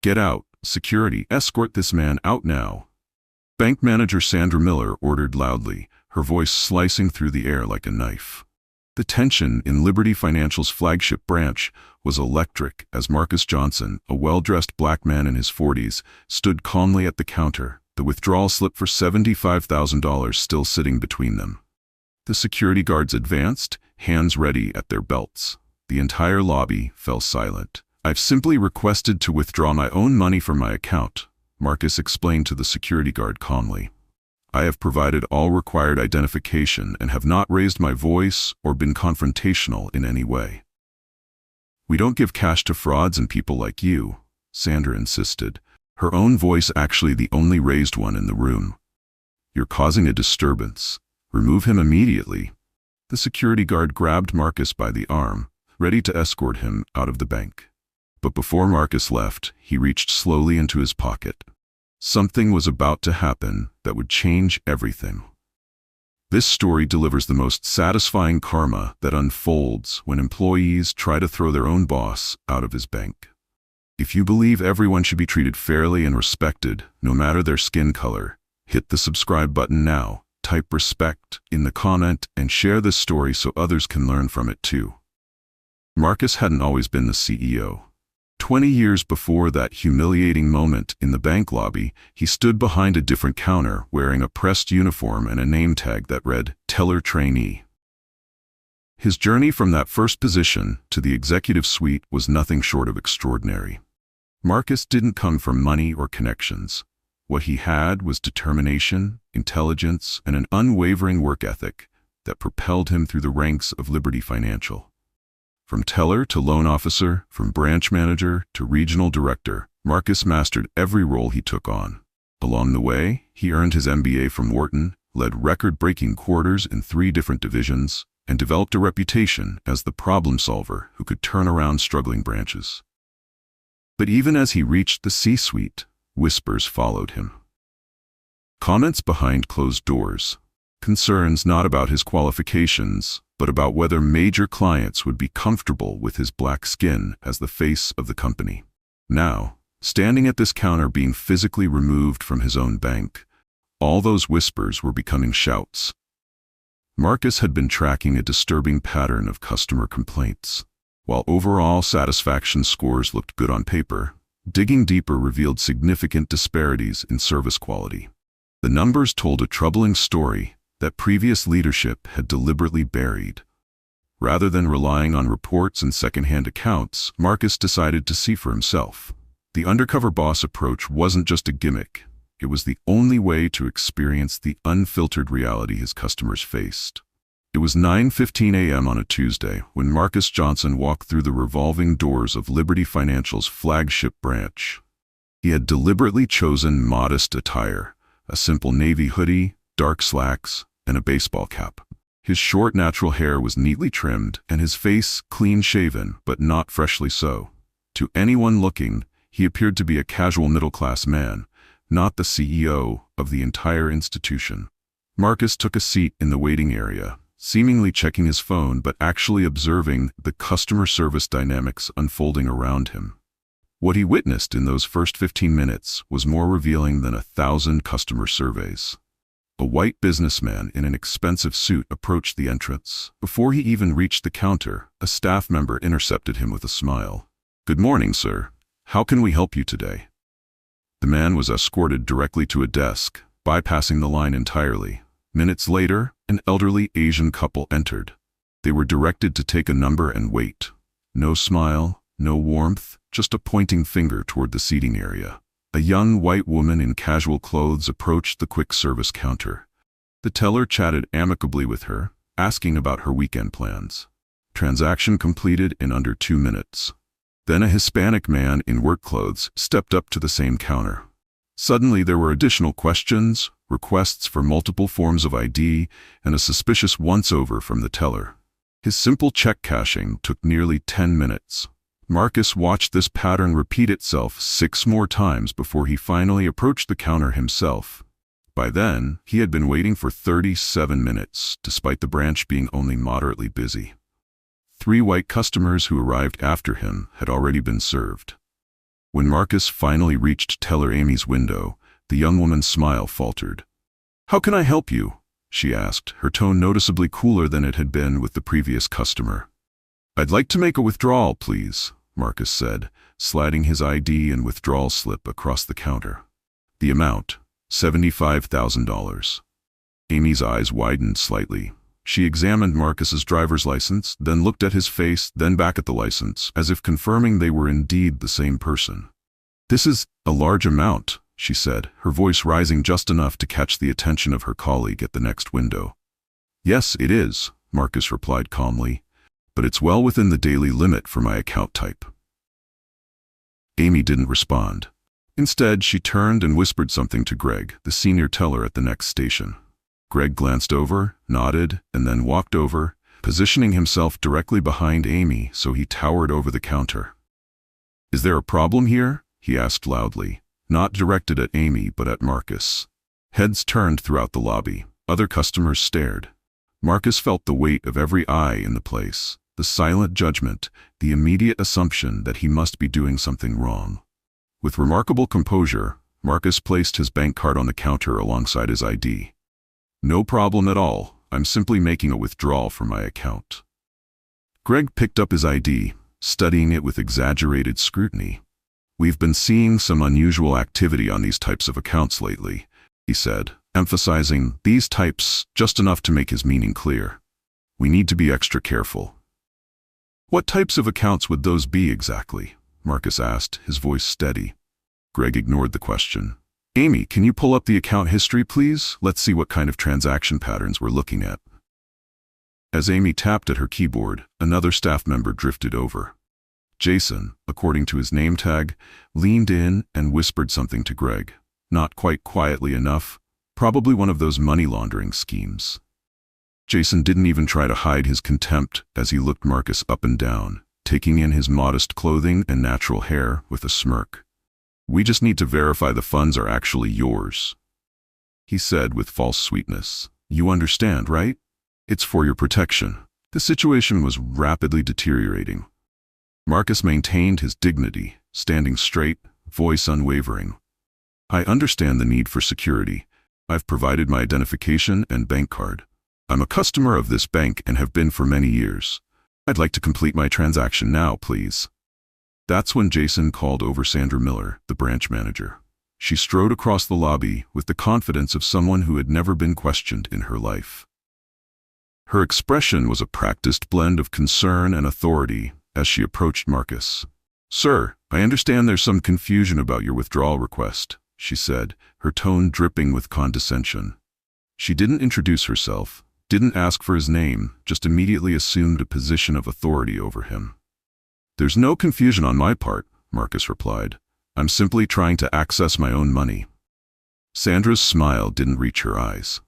"Get out, security, escort this man out now." Bank manager Sandra Miller ordered loudly, her voice slicing through the air like a knife. The tension in Liberty Financial's flagship branch was electric as Marcus Johnson, a well-dressed black man in his 40s, stood calmly at the counter, the withdrawal slip for $75,000 still sitting between them. The security guards advanced, hands ready at their belts. The entire lobby fell silent. "I've simply requested to withdraw my own money from my account," Marcus explained to the security guard calmly. "I have provided all required identification and have not raised my voice or been confrontational in any way." "We don't give cash to frauds and people like you," Sandra insisted, her own voice actually the only raised one in the room. "You're causing a disturbance. Remove him immediately." The security guard grabbed Marcus by the arm, ready to escort him out of the bank. But before Marcus left, he reached slowly into his pocket. Something was about to happen that would change everything. This story delivers the most satisfying karma that unfolds when employees try to throw their own boss out of his bank. If you believe everyone should be treated fairly and respected, no matter their skin color, hit the subscribe button now, type respect in the comment, and share this story so others can learn from it too. Marcus hadn't always been the CEO. 20 years before that humiliating moment in the bank lobby, he stood behind a different counter wearing a pressed uniform and a name tag that read, "Teller Trainee." His journey from that first position to the executive suite was nothing short of extraordinary. Marcus didn't come from money or connections. What he had was determination, intelligence, and an unwavering work ethic that propelled him through the ranks of Liberty Financial. From teller to loan officer, from branch manager to regional director, Marcus mastered every role he took on. Along the way, he earned his MBA from Wharton, led record-breaking quarters in 3 different divisions, and developed a reputation as the problem solver who could turn around struggling branches. But even as he reached the C-suite, whispers followed him. Comments behind closed doors. Concerns not about his qualifications, but about whether major clients would be comfortable with his black skin as the face of the company. Now, standing at this counter being physically removed from his own bank, all those whispers were becoming shouts. Marcus had been tracking a disturbing pattern of customer complaints. While overall satisfaction scores looked good on paper, digging deeper revealed significant disparities in service quality. The numbers told a troubling story that previous leadership had deliberately buried. Rather than relying on reports and second-hand accounts, Marcus decided to see for himself. The undercover boss approach wasn't just a gimmick. It was the only way to experience the unfiltered reality his customers faced. It was 9:15 a.m. on a Tuesday when Marcus Johnson walked through the revolving doors of Liberty Financial's flagship branch. He had deliberately chosen modest attire, a simple navy hoodie, dark slacks, and a baseball cap. His short natural hair was neatly trimmed and his face clean-shaven, but not freshly so. To anyone looking, he appeared to be a casual middle-class man, not the CEO of the entire institution. Marcus took a seat in the waiting area, seemingly checking his phone but actually observing the customer service dynamics unfolding around him. What he witnessed in those first 15 minutes was more revealing than 1,000 customer surveys. A white businessman in an expensive suit approached the entrance. Before he even reached the counter, a staff member intercepted him with a smile. "Good morning, sir. How can we help you today?" The man was escorted directly to a desk, bypassing the line entirely. Minutes later, an elderly Asian couple entered. They were directed to take a number and wait. No smile, no warmth, just a pointing finger toward the seating area. A young white woman in casual clothes approached the quick service counter. The teller chatted amicably with her, asking about her weekend plans. Transaction completed in under 2 minutes. Then a Hispanic man in work clothes stepped up to the same counter. Suddenly there were additional questions, requests for multiple forms of ID, and a suspicious once-over from the teller. His simple check cashing took nearly 10 minutes. Marcus watched this pattern repeat itself 6 more times before he finally approached the counter himself. By then, he had been waiting for 37 minutes, despite the branch being only moderately busy. 3 white customers who arrived after him had already been served. When Marcus finally reached teller Amy's window, the young woman's smile faltered. "How can I help you?" she asked, her tone noticeably cooler than it had been with the previous customer. "I'd like to make a withdrawal, please," Marcus said, sliding his ID and withdrawal slip across the counter. The amount, $75,000. Amy's eyes widened slightly. She examined Marcus's driver's license, then looked at his face, then back at the license, as if confirming they were indeed the same person. "This is a large amount," she said, her voice rising just enough to catch the attention of her colleague at the next window. "Yes, it is," Marcus replied calmly, "but it's well within the daily limit for my account type." Amy didn't respond. Instead, she turned and whispered something to Greg, the senior teller at the next station. Greg glanced over, nodded, and then walked over, positioning himself directly behind Amy so he towered over the counter. "Is there a problem here?" he asked loudly, not directed at Amy but at Marcus. Heads turned throughout the lobby. Other customers stared. Marcus felt the weight of every eye in the place, the silent judgment, the immediate assumption that he must be doing something wrong. With remarkable composure, Marcus placed his bank card on the counter alongside his ID. "No problem at all. I'm simply making a withdrawal from my account." Greg picked up his ID, studying it with exaggerated scrutiny. "We've been seeing some unusual activity on these types of accounts lately," he said, emphasizing these types just enough to make his meaning clear. "We need to be extra careful." "What types of accounts would those be exactly?" Marcus asked, his voice steady. Greg ignored the question. "Amy, can you pull up the account history, please? Let's see what kind of transaction patterns we're looking at." As Amy tapped at her keyboard, another staff member drifted over. Jason, according to his name tag, leaned in and whispered something to Greg. Not quite quietly enough, probably one of those money laundering schemes. Jason didn't even try to hide his contempt as he looked Marcus up and down, taking in his modest clothing and natural hair with a smirk. "We just need to verify the funds are actually yours," he said with false sweetness. "You understand, right? It's for your protection." The situation was rapidly deteriorating. Marcus maintained his dignity, standing straight, voice unwavering. "I understand the need for security. I've provided my identification and bank card. I'm a customer of this bank and have been for many years. I'd like to complete my transaction now, please." That's when Jason called over Sandra Miller, the branch manager. She strode across the lobby with the confidence of someone who had never been questioned in her life. Her expression was a practiced blend of concern and authority as she approached Marcus. "Sir, I understand there's some confusion about your withdrawal request," she said, her tone dripping with condescension. She didn't introduce herself, didn't ask for his name, just immediately assumed a position of authority over him. "There's no confusion on my part," Marcus replied. "I'm simply trying to access my own money." Sandra's smile didn't reach her eyes.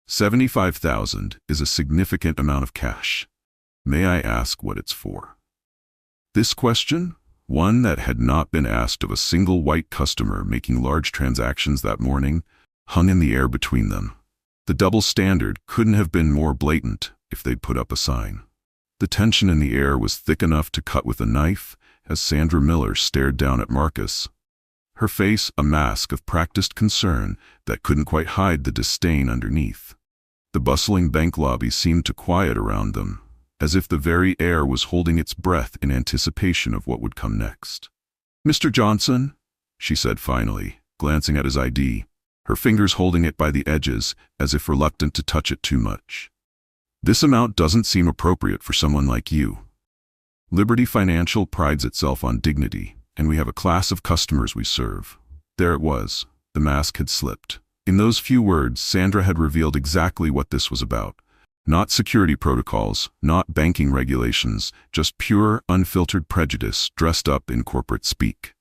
$75,000 is a significant amount of cash. May I ask what it's for?" This question, one that had not been asked of a single white customer making large transactions that morning, hung in the air between them. The double standard couldn't have been more blatant if they'd put up a sign. The tension in the air was thick enough to cut with a knife as Sandra Miller stared down at Marcus. Her face a mask of practiced concern that couldn't quite hide the disdain underneath. The bustling bank lobby seemed to quiet around them, as if the very air was holding its breath in anticipation of what would come next. "Mr. Johnson," she said finally, glancing at his ID, her fingers holding it by the edges as if reluctant to touch it too much. "This amount doesn't seem appropriate for someone like you. Liberty Financial prides itself on dignity, and we have a class of customers we serve." There it was. The mask had slipped. In those few words, Sandra had revealed exactly what this was about. Not security protocols, not banking regulations, just pure, unfiltered prejudice dressed up in corporate speak.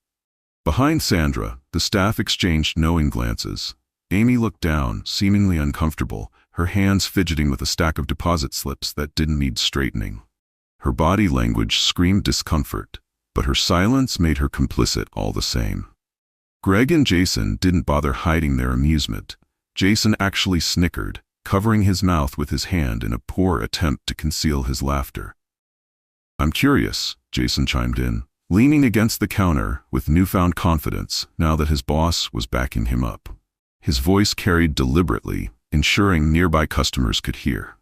Behind Sandra, the staff exchanged knowing glances. Amy looked down, seemingly uncomfortable, her hands fidgeting with a stack of deposit slips that didn't need straightening. Her body language screamed discomfort, but her silence made her complicit all the same. Greg and Jason didn't bother hiding their amusement. Jason actually snickered, covering his mouth with his hand in a poor attempt to conceal his laughter. "I'm curious," Jason chimed in. leaning against the counter with newfound confidence now that his boss was backing him up. His voice carried deliberately, ensuring nearby customers could hear.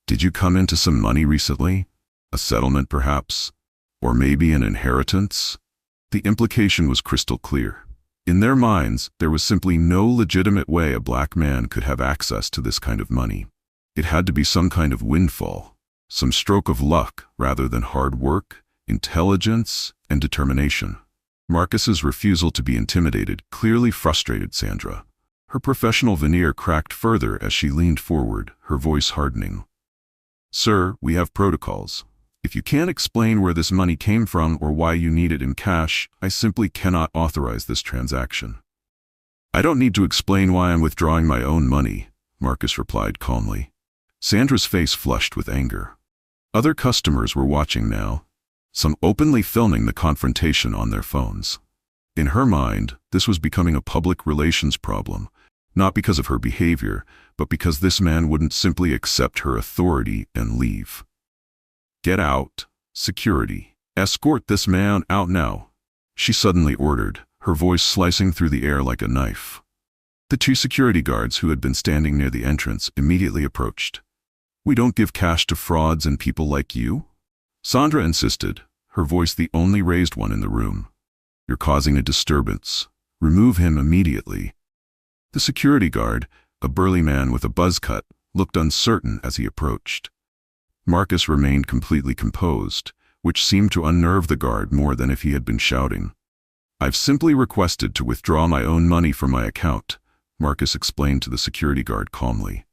"Did you come into some money recently? A settlement, perhaps? Or maybe an inheritance?" The implication was crystal clear. In their minds, there was simply no legitimate way a black man could have access to this kind of money. It had to be some kind of windfall, some stroke of luck rather than hard work, intelligence, and determination. Marcus's refusal to be intimidated clearly frustrated Sandra. Her professional veneer cracked further as she leaned forward, her voice hardening. "Sir, we have protocols. If you can't explain where this money came from or why you need it in cash, I simply cannot authorize this transaction." "I don't need to explain why I'm withdrawing my own money," Marcus replied calmly. Sandra's face flushed with anger. Other customers were watching now, some openly filming the confrontation on their phones. In her mind, this was becoming a public relations problem, not because of her behavior, but because this man wouldn't simply accept her authority and leave. "Get out. Security. Escort this man out now," she suddenly ordered, her voice slicing through the air like a knife. The two security guards who had been standing near the entrance immediately approached. "We don't give cash to frauds and people like you," Sandra insisted, her voice the only raised one in the room. "You're causing a disturbance. Remove him immediately." The security guard, a burly man with a buzz cut, looked uncertain as he approached. Marcus remained completely composed, which seemed to unnerve the guard more than if he had been shouting. "I've simply requested to withdraw my own money from my account," Marcus explained to the security guard calmly.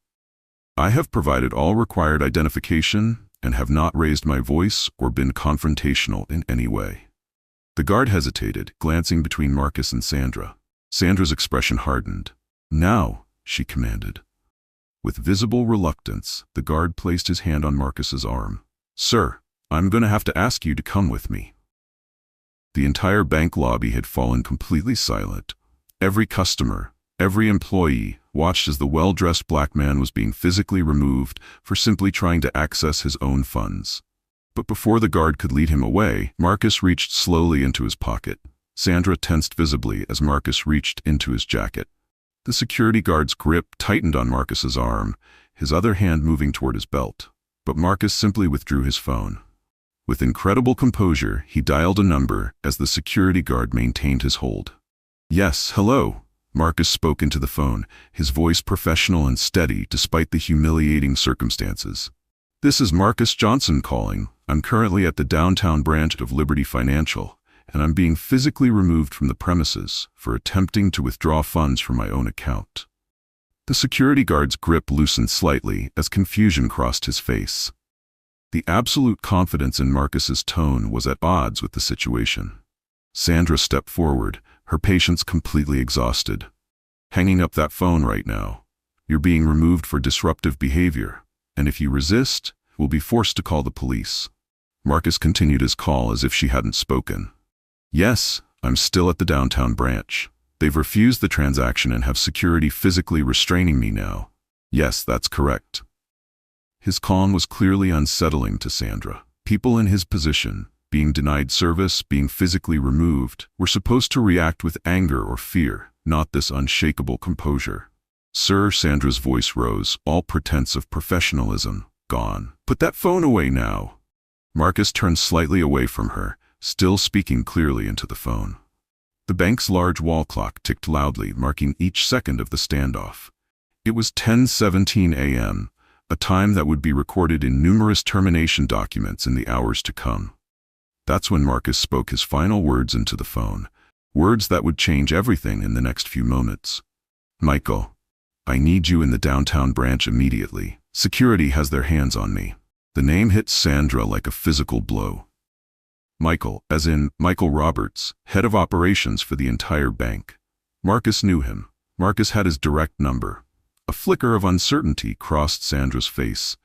"I have provided all required identification and have not raised my voice or been confrontational in any way." The guard hesitated, glancing between Marcus and Sandra. Sandra's expression hardened. "Now," she commanded. With visible reluctance, the guard placed his hand on Marcus's arm. "Sir, I'm going to have to ask you to come with me." The entire bank lobby had fallen completely silent. Every customer, every employee watched as the well-dressed black man was being physically removed for simply trying to access his own funds. But before the guard could lead him away, Marcus reached slowly into his pocket. Sandra tensed visibly as Marcus reached into his jacket. The security guard's grip tightened on Marcus's arm, his other hand moving toward his belt. But Marcus simply withdrew his phone. With incredible composure, he dialed a number as the security guard maintained his hold. "Yes, hello," Marcus spoke into the phone, his voice professional and steady despite the humiliating circumstances. "This is Marcus Johnson calling. I'm currently at the downtown branch of Liberty Financial, and I'm being physically removed from the premises for attempting to withdraw funds from my own account." The security guard's grip loosened slightly as confusion crossed his face. The absolute confidence in Marcus's tone was at odds with the situation. Sandra stepped forward, her patience completely exhausted. "Hanging up that phone right now. You're being removed for disruptive behavior, and if you resist, we'll be forced to call the police." Marcus continued his call as if she hadn't spoken. "Yes, I'm still at the downtown branch. They've refused the transaction and have security physically restraining me now. Yes, that's correct." His calm was clearly unsettling to Sandra. People in his position, being denied service, being physically removed, were supposed to react with anger or fear, not this unshakable composure. "Sir," Sandra's voice rose, all pretense of professionalism gone. "Put that phone away now." Marcus turned slightly away from her, still speaking clearly into the phone. The bank's large wall clock ticked loudly, marking each second of the standoff. It was 10:17 a.m., a time that would be recorded in numerous termination documents in the hours to come. That's when Marcus spoke his final words into the phone, words that would change everything in the next few moments. "Michael, I need you in the downtown branch immediately. Security has their hands on me." The name hit Sandra like a physical blow. Michael, as in Michael Roberts, head of operations for the entire bank. Marcus knew him. Marcus had his direct number. A flicker of uncertainty crossed Sandra's face,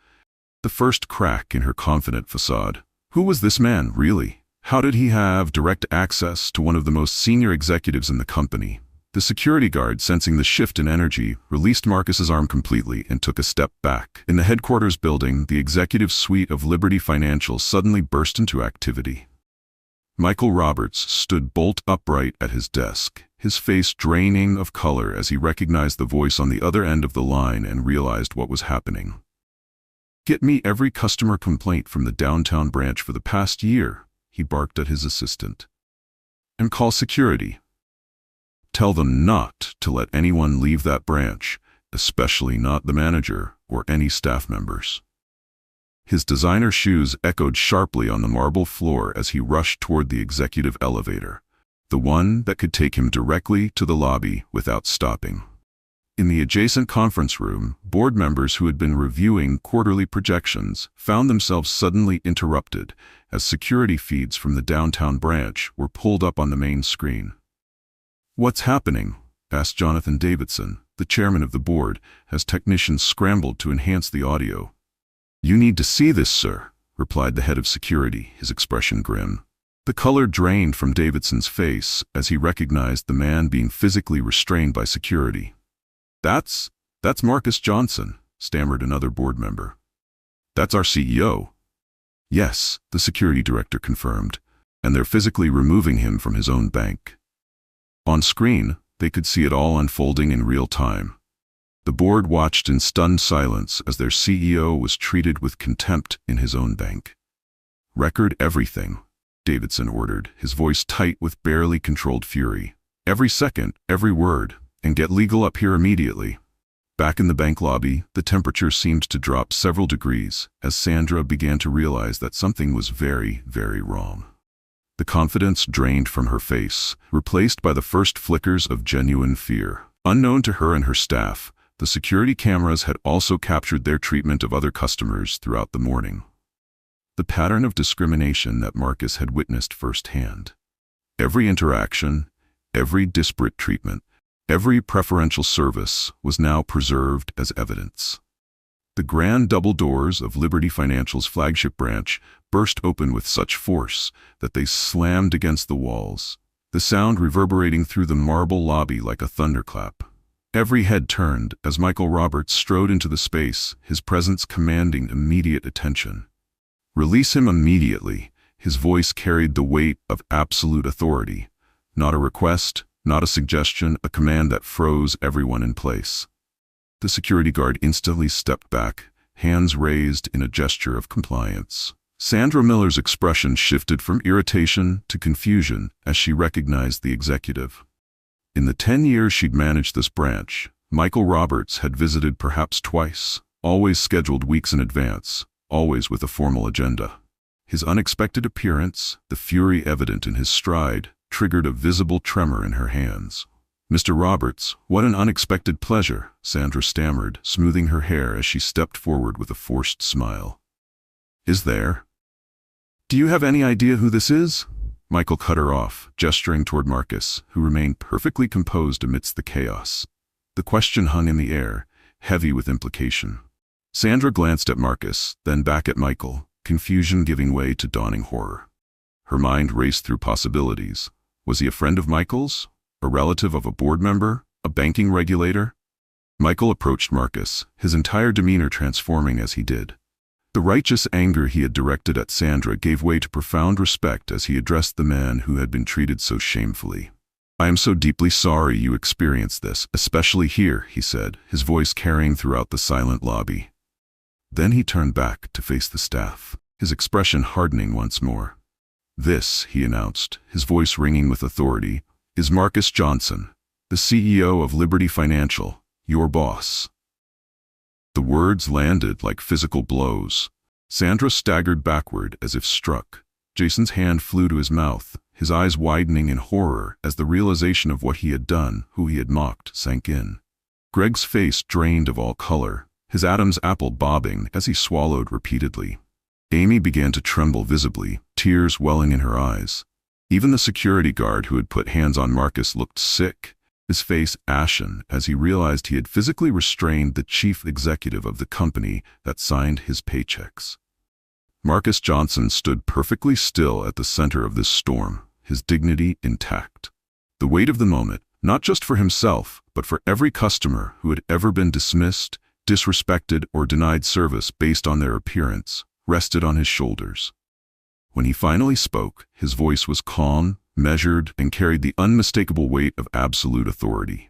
the first crack in her confident facade. Who was this man, really? How did he have direct access to one of the most senior executives in the company? The security guard, sensing the shift in energy, released Marcus's arm completely and took a step back. In the headquarters building, the executive suite of Liberty Financial suddenly burst into activity. Michael Roberts stood bolt upright at his desk, his face draining of color as he recognized the voice on the other end of the line and realized what was happening. "Get me every customer complaint from the downtown branch for the past year," he barked at his assistant. "And call security. Tell them not to let anyone leave that branch, especially not the manager or any staff members." His designer shoes echoed sharply on the marble floor as he rushed toward the executive elevator, the one that could take him directly to the lobby without stopping. In the adjacent conference room, board members who had been reviewing quarterly projections found themselves suddenly interrupted as security feeds from the downtown branch were pulled up on the main screen. "What's happening?" asked Jonathan Davidson, the chairman of the board, as technicians scrambled to enhance the audio. "You need to see this, sir," replied the head of security, his expression grim. The color drained from Davidson's face as he recognized the man being physically restrained by security. That's Marcus Johnson," stammered another board member. "That's our CEO." "Yes," the security director confirmed, "and they're physically removing him from his own bank." On screen, they could see it all unfolding in real time. The board watched in stunned silence as their CEO was treated with contempt in his own bank. "Record everything," Davidson ordered, his voice tight with barely controlled fury. "Every second, every word, and get legal up here immediately." Back in the bank lobby, the temperature seemed to drop several degrees as Sandra began to realize that something was very, very wrong. The confidence drained from her face, replaced by the first flickers of genuine fear. Unknown to her and her staff, the security cameras had also captured their treatment of other customers throughout the morning. The pattern of discrimination that Marcus had witnessed firsthand. Every interaction, every disparate treatment, every preferential service was now preserved as evidence. The grand double doors of Liberty Financial's flagship branch burst open with such force that they slammed against the walls, the sound reverberating through the marble lobby like a thunderclap. Every head turned as Michael Roberts strode into the space, his presence commanding immediate attention. "Release him immediately." His voice carried the weight of absolute authority. Not a request, not a suggestion, a command that froze everyone in place. The security guard instantly stepped back, hands raised in a gesture of compliance. Sandra Miller's expression shifted from irritation to confusion as she recognized the executive. In the 10 years she'd managed this branch, Michael Roberts had visited perhaps twice, always scheduled weeks in advance, always with a formal agenda. His unexpected appearance, the fury evident in his stride, triggered a visible tremor in her hands. "Mr. Roberts, what an unexpected pleasure," Sandra stammered, smoothing her hair as she stepped forward with a forced smile. "Is there? Do you have any idea who this is?" Michael cut her off, gesturing toward Marcus, who remained perfectly composed amidst the chaos. The question hung in the air, heavy with implication. Sandra glanced at Marcus, then back at Michael, confusion giving way to dawning horror. Her mind raced through possibilities. Was he a friend of Michael's? A relative of a board member? A banking regulator? Michael approached Marcus, his entire demeanor transforming as he did. The righteous anger he had directed at Sandra gave way to profound respect as he addressed the man who had been treated so shamefully. "I am so deeply sorry you experienced this, especially here," he said, his voice carrying throughout the silent lobby. Then he turned back to face the staff, his expression hardening once more. "This," he announced, his voice ringing with authority, "is Marcus Johnson, the CEO of Liberty Financial, your boss." The words landed like physical blows. Sandra staggered backward as if struck. Jason's hand flew to his mouth, his eyes widening in horror as the realization of what he had done, who he had mocked, sank in. Greg's face drained of all color, his Adam's apple bobbing as he swallowed repeatedly. Amy began to tremble visibly, tears welling in her eyes. Even the security guard who had put hands on Marcus looked sick, his face ashen as he realized he had physically restrained the chief executive of the company that signed his paychecks. Marcus Johnson stood perfectly still at the center of this storm, his dignity intact. The weight of the moment, not just for himself, but for every customer who had ever been dismissed, disrespected, or denied service based on their appearance, rested on his shoulders. When he finally spoke, his voice was calm, measured, and carried the unmistakable weight of absolute authority.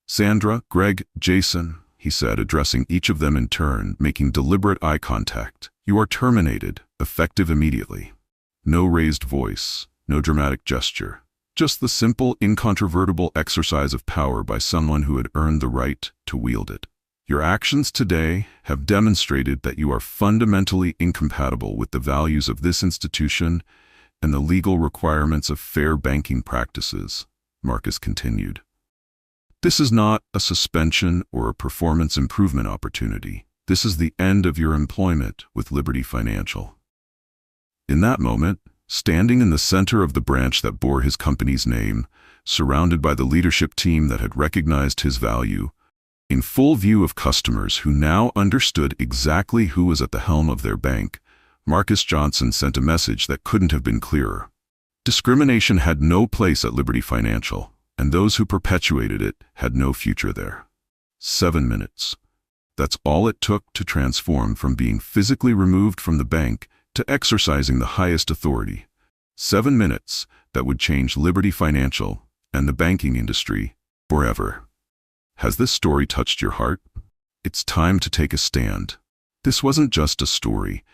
"Sandra, Greg, Jason," he said, addressing each of them in turn, making deliberate eye contact. "You are terminated, effective immediately." No raised voice, no dramatic gesture. Just the simple, incontrovertible exercise of power by someone who had earned the right to wield it. Your actions today have demonstrated that you are fundamentally incompatible with the values of this institution and the legal requirements of fair banking practices, Marcus continued. This is not a suspension or a performance improvement opportunity. This is the end of your employment with Liberty Financial. In that moment, standing in the center of the branch that bore his company's name, surrounded by the leadership team that had recognized his value, in full view of customers who now understood exactly who was at the helm of their bank, Marcus Johnson sent a message that couldn't have been clearer. Discrimination had no place at Liberty Financial, and those who perpetuated it had no future there. 7 minutes. That's all it took to transform from being physically removed from the bank to exercising the highest authority. 7 minutes that would change Liberty Financial and the banking industry forever. Has this story touched your heart? It's time to take a stand. This wasn't just a story.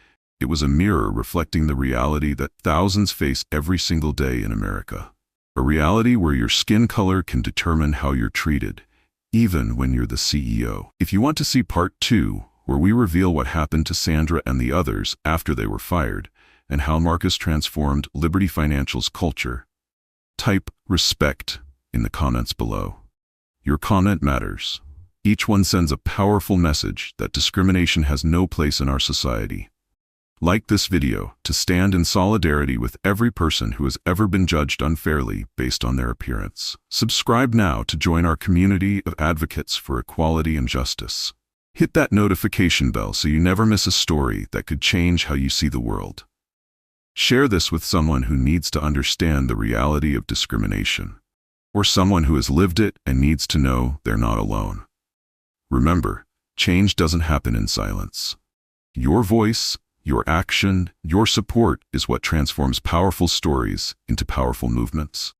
It was a mirror reflecting the reality that thousands face every single day in America. A reality where your skin color can determine how you're treated, even when you're the CEO. If you want to see part 2, where we reveal what happened to Sandra and the others after they were fired, and how Marcus transformed Liberty Financial's culture, type "respect" in the comments below. Your comment matters. Each one sends a powerful message that discrimination has no place in our society. Like this video to stand in solidarity with every person who has ever been judged unfairly based on their appearance. Subscribe now to join our community of advocates for equality and justice. Hit that notification bell so you never miss a story that could change how you see the world. Share this with someone who needs to understand the reality of discrimination, or someone who has lived it and needs to know they're not alone. Remember, change doesn't happen in silence. Your voice, your action, your support is what transforms powerful stories into powerful movements.